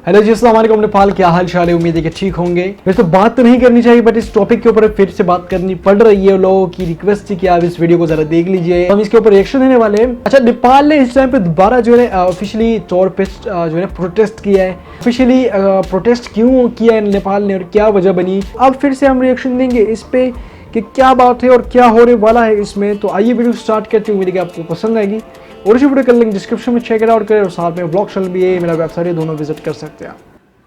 Hello जी, अस्सलाम वालेकुम। नेपाल, क्या हाल चाल है? उम्मीद है कि ठीक होंगे। वैसे तो बात तो नहीं करनी चाहिए, बट इस टॉपिक के ऊपर फिर से बात करनी पड़ रही है। लोगों की रिक्वेस्ट थी कि आप इस वीडियो को जरा देख लीजिए, हम इसके ऊपर रिएक्शन देने वाले हैं। अच्छा, नेपाल ने इस टाइम पे दोबारा जो है ऑफिशियली तौर पे जो है प्रोटेस्ट किया है। ऑफिशियली प्रोटेस्ट क्यों किया है नेपाल ने और क्या वजह बनी, अब फिर से हम रिएक्शन देंगे इस पे कि क्या बात है और क्या होने वाला है इसमें। तो आइए वीडियो स्टार्ट करते हैं, उम्मीद है कि आपको पसंद आएगी। और इसी वीडियो का लिंक डिस्क्रिप्शन में चेक इट आउट करें और साथ में ब्लॉग चैनल भी है, मेरा वेबसाइट है, दोनों विजिट कर सकते हैं आप।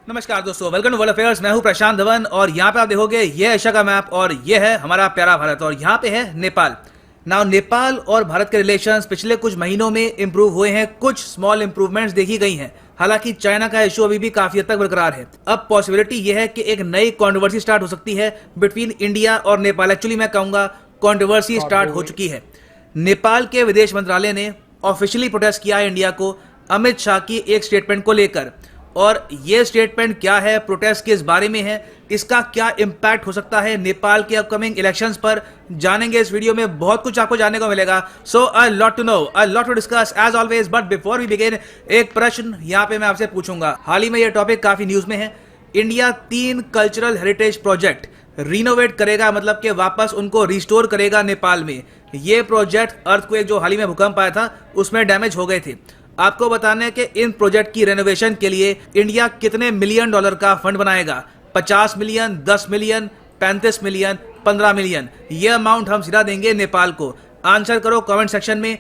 नमस्कार दोस्तों, वेलकम टू वर्ल्ड अफेयर्स। मैं हूं प्रशांत धवन और यहाँ पे आप देखोगे ये एशिया का मैप और ये है हमारा प्यारा भारत और यहाँ पे है नेपाल। नाउ नेपाल और भारत के रिलेशंस पिछले कुछ महीनों में इंप्रूव हुए हैं, कुछ स्मॉल इंप्रूवमेंट्स देखी गई हैं। हालांकि चाइना का इशू अभी भी काफी हद तक बरकरार है। अब पॉसिबिलिटी ये है कि एक नई कंट्रोवर्सी स्टार्ट हो सकती है बिटवीन इंडिया और नेपाल। एक्चुअली मैं कहूंगा कंट्रोवर्सी स्टार्ट हो चुकी है। नेपाल के विदेश मंत्रालय ने ऑफिशियली प्रोटेस्ट किया है इंडिया को अमित शाह की एक स्टेटमेंट को लेकर। और ये स्टेटमेंट क्या है, प्रोटेस्ट किस बारे में है, इसका क्या इम्पैक्ट हो सकता है नेपाल के अपकमिंग इलेक्शंस पर, जानेंगे इस वीडियो में। बहुत कुछ आपको जानने को मिलेगा। So a lot to know, a lot to discuss as always. But before we begin, एक प्रश्न यहाँ पे मैं आपसे पूछूंगा। हाल ही में ये टॉपिक काफी न्यूज में है। India 3 cultural heritage project renovate करेगा, मतलब कि वापस उनको रिस्टोर करेगा नेपाल में। ये प्रोजेक्ट अर्थक्वेक जो हाल ही में भूकंप आया था उसमें डैमेज हो गए थे। आपको बताना है कि इन प्रोजेक्ट की रेनोवेशन के लिए इंडिया कितने मिलियन डॉलर का फंड बनाएगा। 50 मिलियन, 10 मिलियन, 35 मिलियन, 15 मिलियन, ये अमाउंट हम सीधा देंगे नेपाल को। आंसर करो कमेंट सेक्शन में।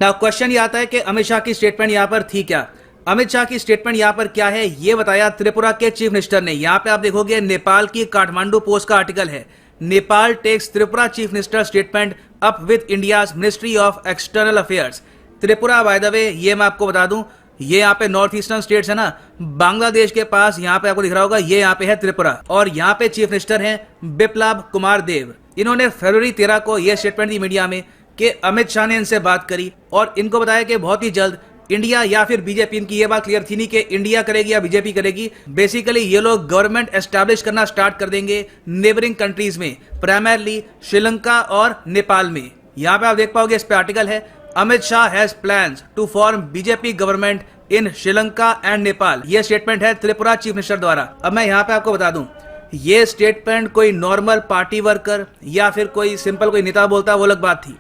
नाउ क्वेश्चन ये आता है कि अमित शाह की स्टेटमेंट यहाँ पर थी क्या। अमित शाह की स्टेटमेंट यहाँ पर क्या है, ये बताया त्रिपुरा के चीफ मिनिस्टर ने। यहाँ पे आप देखोगे नेपाल की काठमांडू पोस्ट का आर्टिकल है। Nepal takes Tripura chief minister statement up with India's ministry of external affairs. Tripura by the way, ये मैं आपको बता दूं, ये यहाँ पे नॉर्थ ईस्टर्न स्टेट्स है ना, बांग्लादेश के पास, यहाँ पे आपको दिख रहा होगा, ये यहाँ पे है त्रिपुरा। और यहाँ पे चीफ मिनिस्टर हैं बिप्लब कुमार देव। इन्होंने फरवरी 13 को ये स्टेटमेंट दी मीडिया में कि अमित शाह ने इनसे बात करी और इनको बताया कि बहुत ही जल्द इंडिया या फिर बीजेपी, इनकी ये बात क्लियर थी नहीं कि इंडिया करेगी या बीजेपी करेगी। बेसिकली ये लोग गवर्नमेंट एस्टैब्लिश करना स्टार्ट कर देंगे नेबरिंग कंट्रीज में, प्राइमरली श्रीलंका और नेपाल में। यहाँ पे आप देख पाओगे, इस पे आर्टिकल है, Amit Shah has plans to form BJP government in Sri Lanka and Nepal. ये स्टेटमेंट है त्रिपुरा चीफ मिनिस्टर द्वारा। अब मैं यहाँ पे आपको बता दूं, ये स्टेटमेंट कोई नॉर्मल पार्टी वर्कर या फिर कोई सिंपल कोई नेता बोलता वो अलग बात थी।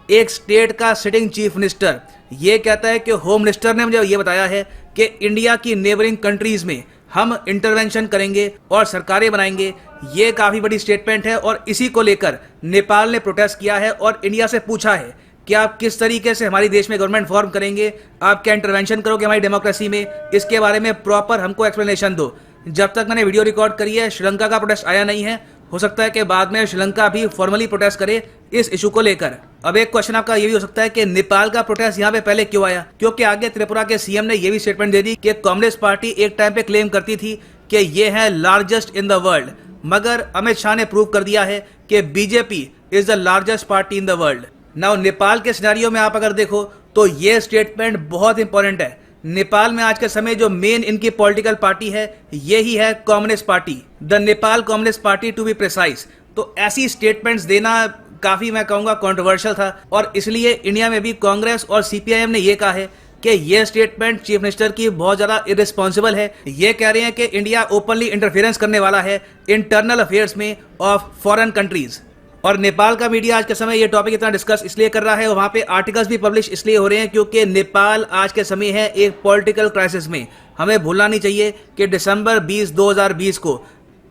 एक स्टेट का सिटिंग चीफ मिनिस्टर ये कहता है कि होम मिनिस्टर ने मुझे ये बताया है कि इंडिया की नेबरिंग कंट्रीज में हम इंटरवेंशन करेंगे और सरकारें बनाएंगे। ये काफी बड़ी स्टेटमेंट है और इसी को लेकर नेपाल ने प्रोटेस्ट किया है और इंडिया से पूछा है कि आप किस तरीके से हमारे देश में गवर्नमेंट फॉर्म करेंगे, आप क्या इंटरवेंशन करोगे हमारी डेमोक्रेसी में, इसके बारे में प्रॉपर हमको एक्सप्लेनेशन दो। जब तक मैंने वीडियो रिकॉर्ड करी है श्रीलंका का प्रोटेस्ट आया नहीं है। हो सकता है कि बाद में श्रीलंका भी फॉर्मली प्रोटेस्ट करे इस इशू को लेकर। अब एक क्वेश्चन आपका ये भी हो सकता है कि नेपाल का प्रोटेस्ट यहाँ पे पहले क्यों आया, क्योंकि आगे त्रिपुरा के सीएम ने ये भी स्टेटमेंट दे दी कि कम्युनिस्ट पार्टी एक टाइम पे क्लेम करती थी कि ये है लार्जेस्ट इन द वर्ल्ड, मगर अमित शाह ने प्रूव कर दिया है कि BJP is the largest party in the world. Now Nepal के सिनेरियो में आप अगर देखो तो ये स्टेटमेंट बहुत इंपॉर्टेंट है। नेपाल में आज के समय जो मेन इनकी पॉलिटिकल पार्टी है यही है communist party, the Nepal communist party to be precise. तो ऐसी स्टेटमेंट्स देना काफी, मैं कहूंगा, कंट्रोवर्शियल था और इसलिए इंडिया में भी कांग्रेस और सीपीआईएम ने ये कहा है कि ये स्टेटमेंट चीफ मिनिस्टर की बहुत ज्यादा इररिस्पॉन्सिबल है। ये कह रहे हैं कि इंडिया ओपनली इंटरफेरेंस करने वाला है इंटरनल अफेयर्स में ऑफ फॉरेन कंट्रीज। और नेपाल का मीडिया आज के समय ये टॉपिक इतना डिस्कस इसलिए कर रहा है और वहाँ पे आर्टिकल्स भी पब्लिश इसलिए हो रहे हैं क्योंकि नेपाल आज के समय है एक पॉलिटिकल क्राइसिस में। हमें भूलना नहीं चाहिए कि दिसंबर 20, 2020 को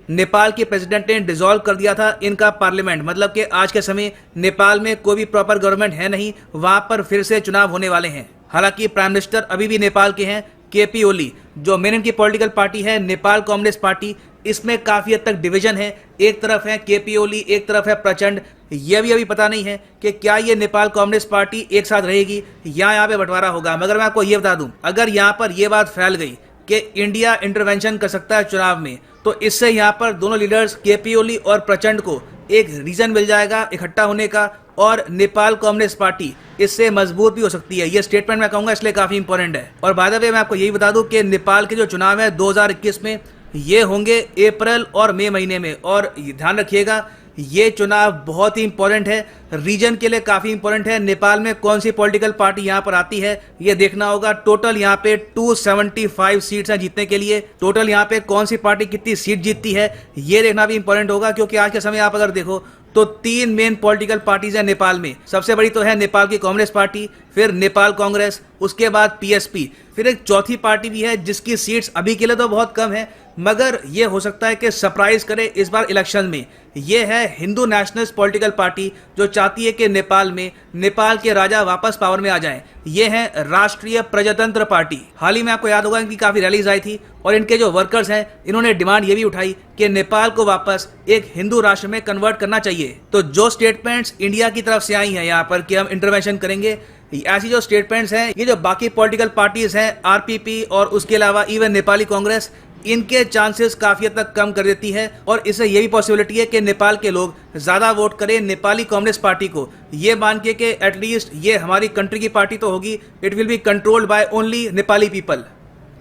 नेपाल के प्रेसिडेंट ने डिसॉल्व कर दिया था इनका पार्लियामेंट। मतलब कि आज के समय नेपाल में कोई भी प्रॉपर गवर्नमेंट है नहीं, वहाँ पर फिर से चुनाव होने वाले हैं। हालांकि प्राइम मिनिस्टर अभी भी नेपाल के हैं केपी ओली, जो मेन इनकी पॉलिटिकल पार्टी है नेपाल कम्युनिस्ट पार्टी। इसमें काफी हद तक डिवीजन है, एक तरफ है केपी ओली, एक तरफ है प्रचंड। यह भी अभी पता नहीं है कि क्या ये नेपाल कम्युनिस्ट पार्टी एक साथ रहेगी या यहाँ पे बंटवारा होगा। मगर मैं आपको ये बता दूं, अगर यहाँ पर यह बात फैल गई कि इंडिया इंटरवेंशन कर सकता है चुनाव में, तो इससे यहाँ पर दोनों लीडर्स केपी ओली और प्रचंड को एक रीजन मिल जाएगा इकट्ठा होने का और नेपाल कम्युनिस्ट पार्टी इससे मजबूत भी हो सकती है। ये स्टेटमेंट मैं कहूंगा इसलिए काफी इंपॉर्टेंट है। और बाय द वे मैं आपको यही बता दूं कि नेपाल के जो चुनाव है 2021 में ये होंगे अप्रैल और मई महीने में। और ध्यान रखिएगा ये चुनाव बहुत ही इंपॉर्टेंट है, रीजन के लिए काफी इंपॉर्टेंट है। नेपाल में कौन सी पॉलिटिकल पार्टी यहाँ पर आती है ये देखना होगा। टोटल यहाँ पे 275 सीट्स हैं जीतने के लिए। टोटल यहाँ पे कौन सी पार्टी कितनी सीट जीतती है ये देखना भी इंपॉर्टेंट होगा, क्योंकि आज के समय आप अगर देखो तो 3 मेन पॉलिटिकल पार्टीज हैं नेपाल में। सबसे बड़ी तो है नेपाल की कांग्रेस पार्टी, फिर नेपाल कांग्रेस, उसके बाद पीएसपी, फिर एक चौथी पार्टी भी है जिसकी सीट्स अभी के लिए तो बहुत कम है, मगर ये हो सकता है कि सरप्राइज करे इस बार इलेक्शन में। ये है हिंदू नेशनलिस्ट पॉलिटिकल पार्टी, जो चाहती है कि नेपाल में नेपाल के राजा वापस पावर में आ जाएं। ये है राष्ट्रीय प्रजातंत्र पार्टी। हाल ही में आपको याद होगा इनकी काफी रैलीज आई थी और इनके जो वर्कर्स हैं इन्होंने डिमांड ये भी उठाई कि नेपाल को वापस एक हिंदू राष्ट्र में कन्वर्ट करना चाहिए। तो जो स्टेटमेंट्स इंडिया की तरफ से आई हैं यहाँ पर कि हम इंटरवेंशन करेंगे, ऐसी जो स्टेटमेंट्स हैं ये जो बाकी पॉलिटिकल पार्टीज हैं आरपीपी और उसके अलावा इवन नेपाली कांग्रेस, इनके चांसेस काफी हद तक कम कर देती है। और इससे ये भी पॉसिबिलिटी है कि नेपाल के लोग ज्यादा वोट करें नेपाली कांग्रेस पार्टी को, ये मान के कि एटलीस्ट ये हमारी कंट्री की पार्टी तो होगी, it will be controlled by only Nepali people.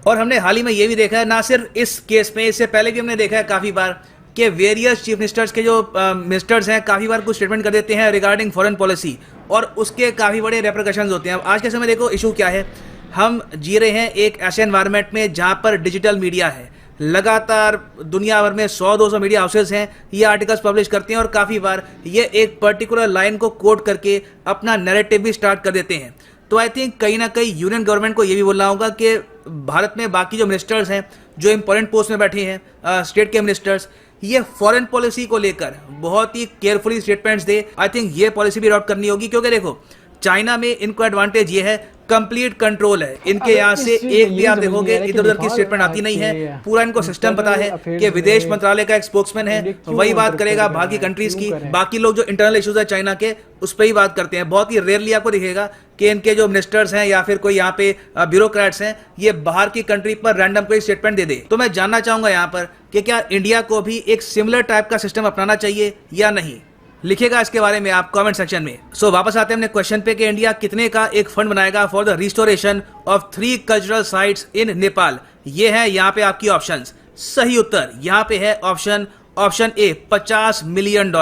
और हमने हाल ही में ये भी देखा है, ना सिर्फ इस केस में, इससे पहले भी हमने देखा है काफी बार कि वेरियस चीफ मिनिस्टर्स के जो मिनिस्टर्स हैं काफी बार कुछ स्टेटमेंट कर देते हैं रिगार्डिंग फॉरेन पॉलिसी और उसके काफी बड़े रेपरकशंस होते हैं। अब आज के समय देखो इशू क्या है, हम जी रहे हैं एक ऐसे एनवायरनमेंट में जहां पर डिजिटल मीडिया है, लगातार दुनिया भर में 100-200 मीडिया हाउसेस हैं, ये आर्टिकल्स पब्लिश करते हैं और काफ़ी बार ये एक पर्टिकुलर लाइन को कोट करके अपना नैरेटिव भी स्टार्ट कर देते हैं। तो आई थिंक कहीं ना कहीं यूनियन गवर्नमेंट को ये भी बोलना होगा कि भारत में बाकी जो मिनिस्टर्स हैं जो इंपॉर्टेंट पोस्ट में बैठे हैं स्टेट के मिनिस्टर्स, ये फॉरेन पॉलिसी को लेकर बहुत ही केयरफुली स्टेटमेंट्स दे। आई थिंक ये पॉलिसी भी अडॉप्ट करनी होगी, क्योंकि देखो चाइना में इनको एडवांटेज ये है कंप्लीट कंट्रोल है इनके, यहाँ से एक भी आप देखोगे इधर उधर की स्टेटमेंट आती नहीं है, पूरा इनको सिस्टम पता है कि विदेश मंत्रालय का एक स्पोक्समैन है वही बात करेगा बाहर की कंट्रीज की, बाकी लोग जो इंटरनल इश्यूज है चाइना के उस पर ही बात करते हैं। बहुत ही रेयरली आपको दिखेगा कि इनके जो मिनिस्टर्स हैं या फिर कोई यहाँ पे ब्यूरोक्रेट्स हैं ये बाहर की कंट्री पर रैंडम कोई स्टेटमेंट दे दे। तो मैं जानना चाहूंगा यहाँ पर कि क्या इंडिया को भी एक सिमिलर टाइप का सिस्टम अपनाना चाहिए या नहीं, लिखेगा इसके बारे में आप कमेंट सेक्शन में। सो वापस आते हैं अपने क्वेश्चन पे कि इंडिया कितने का एक फंड बनाएगा for the restoration of 3 cultural sites in Nepal. ये है यहाँ पे आपकी ऑप्शंस। सही उत्तर यहाँ पे है ऑप्शन ए $50 मिलियन।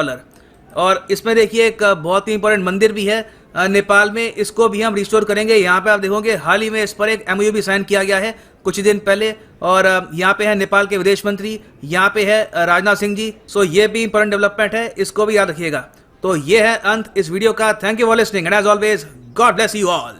और इसमें देखिए एक बहुत ही इंपॉर्टेंट मंदिर भी है नेपाल में, इसको भी हम रिस्टोर करेंगे। यहाँ पे आप देखोगे हाल ही में इस पर एक MOU भी साइन किया गया है कुछ दिन पहले, और यहाँ पे है नेपाल के विदेश मंत्री, यहाँ पे है राजनाथ सिंह जी। सो ये भी इंपॉर्टेंट डेवलपमेंट है, इसको भी याद रखिएगा। तो ये है अंत इस वीडियो का। Thank you for listening and as always God bless you all.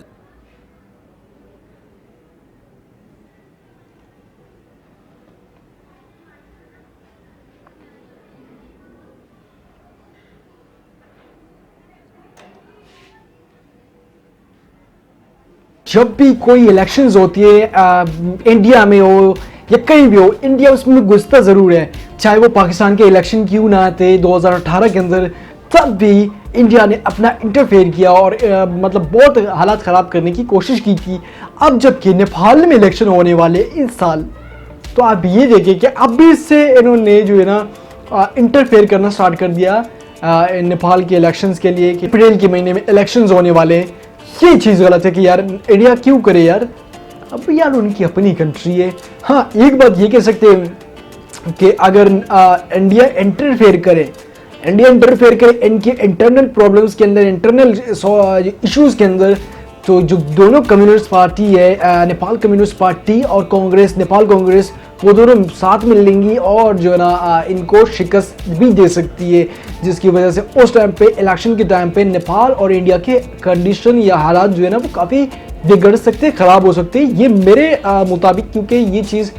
जब भी कोई इलेक्शंस होती है इंडिया में हो या कहीं भी हो, इंडिया उसमें घुसता ज़रूर है। चाहे वो पाकिस्तान के इलेक्शन क्यों ना आते 2018 के अंदर, तब भी इंडिया ने अपना इंटरफेयर किया और मतलब बहुत हालात ख़राब करने की कोशिश की थी। अब जबकि नेपाल में इलेक्शन होने वाले इस साल, तो आप ये देखिए कि अभी से इन्होंने जो है ना इंटरफेयर करना स्टार्ट कर दिया नेपाल के इलेक्शंस के लिए कि अप्रैल के महीने में इलेक्शंस होने वाले। ये चीज़ गलत है कि यार इंडिया क्यों करे यार, अब यार उनकी अपनी कंट्री है। हाँ, एक बात ये कह सकते हैं कि अगर इंडिया इंटरफेयर करे इनके इंटरनल प्रॉब्लम्स के अंदर, इंटरनल इश्यूज़ के अंदर, तो जो दोनों कम्युनिस्ट पार्टी है नेपाल कम्युनिस्ट पार्टी और कांग्रेस, नेपाल कांग्रेस, वो दोनों साथ मिल लेंगी और जो है ना इनको शिकस्त भी दे सकती है, जिसकी वजह से उस टाइम पे इलेक्शन के टाइम पे नेपाल और इंडिया के कंडीशन या हालात जो है ना वो काफ़ी बिगड़ सकते, ख़राब हो सकते हैं। ये मेरे मुताबिक, क्योंकि ये चीज़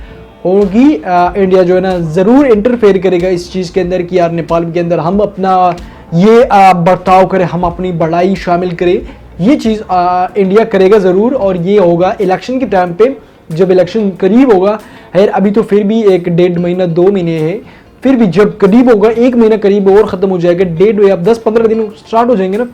होगी इंडिया जो है ना ज़रूर इंटरफेयर करेगा इस चीज़ के अंदर कि यार नेपाल के अंदर हम अपना ये बर्ताव करें, हम अपनी बढ़ाई शामिल करें। ये चीज़ इंडिया करेगा ज़रूर, और ये होगा इलेक्शन के टाइम पे, जब इलेक्शन करीब होगा। खैर अभी तो फिर भी 1-1.5 महीना 2 महीने है, फिर भी जब करीब होगा 1 महीना करीब और ख़त्म हो जाएगा, 1.5 या 10-15 दिन स्टार्ट हो जाएंगे ना,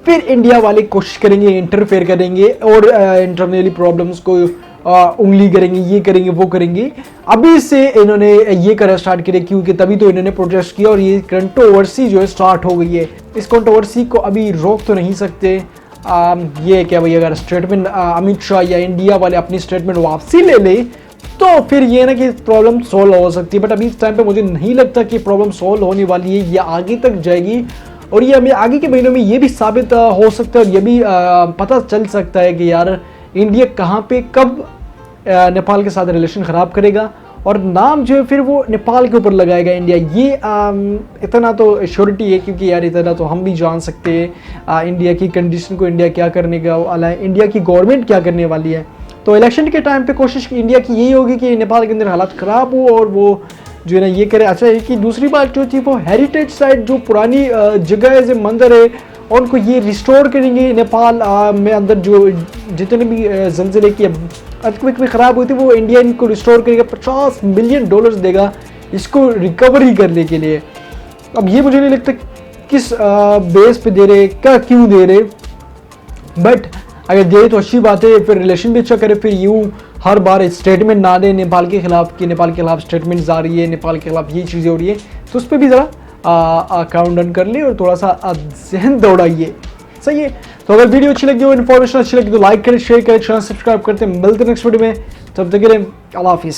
फिर इंडिया वाले कोशिश करेंगे, इंटरफेयर करेंगे और इंटरनली प्रॉब्लम्स को उंगली करेंगे, ये करेंगे वो करेंगे। अभी से इन्होंने ये करना स्टार्ट किया क्योंकि तभी तो इन्होंने प्रोटेस्ट किया और ये कंट्रोवर्सी जो है स्टार्ट हो गई है। इस कंट्रोवर्सी को अभी रोक तो नहीं सकते। ये क्या भाई, अगर स्टेटमेंट अमित शाह या इंडिया वाले अपनी स्टेटमेंट वापसी ले ले तो फिर ये ना कि प्रॉब्लम सोल्व हो सकती है। बट अभी इस टाइम पे मुझे नहीं लगता कि प्रॉब्लम सोल्व होने वाली है, ये आगे तक जाएगी और ये हमें आगे के महीनों में ये भी साबित हो सकता है और ये भी पता चल सकता है कि यार इंडिया कहाँ पे कब नेपाल के साथ रिलेशन ख़राब करेगा और नाम जो है फिर वो नेपाल के ऊपर लगाएगा इंडिया। ये इतना तो श्योरिटी है, क्योंकि यार इतना तो हम भी जान सकते हैं इंडिया की कंडीशन को, इंडिया क्या करने का वाला है, इंडिया की गवर्नमेंट क्या करने वाली है। तो इलेक्शन के टाइम पे कोशिश इंडिया की यही होगी कि नेपाल के अंदर हालात ख़राब हो और वो जो है ना ये करे। अच्छा, एक ही दूसरी बात जो थी वो हेरिटेज साइट, जो पुरानी जगह है, जो मंदिर है, और उनको ये रिस्टोर करेंगे। नेपाल में अंदर जो जितने भी जल्जले की अर्थक्वेक में ख़राब हुई थी वो इंडिया इनको रिस्टोर करेगा, $50 मिलियन देगा इसको रिकवरी करने के लिए। अब ये मुझे नहीं लगता किस बेस पे दे रहे, क्या क्यों दे रहे, बट अगर दे तो अच्छी बात है, फिर रिलेशन भी अच्छा करे। फिर यूँ हर बार स्टेटमेंट ना दे नेपाल के खिलाफ कि नेपाल के खिलाफ स्टेटमेंट आ रही है, नेपाल के खिलाफ ये चीज़ें हो रही है, तो उस पर भी ज़रा काउंट डाउन कर ले और थोड़ा सा जहन दौड़ाइए, सही है। तो अगर वीडियो अच्छी लगी हो, इन्फॉर्मेशन अच्छी लगी तो लाइक करें, शेयर करें, चैनल सब्सक्राइब करते हैं। मिलते हैं नेक्स्ट वीडियो में, तब तक के लिए अल्लाह हाफिज़।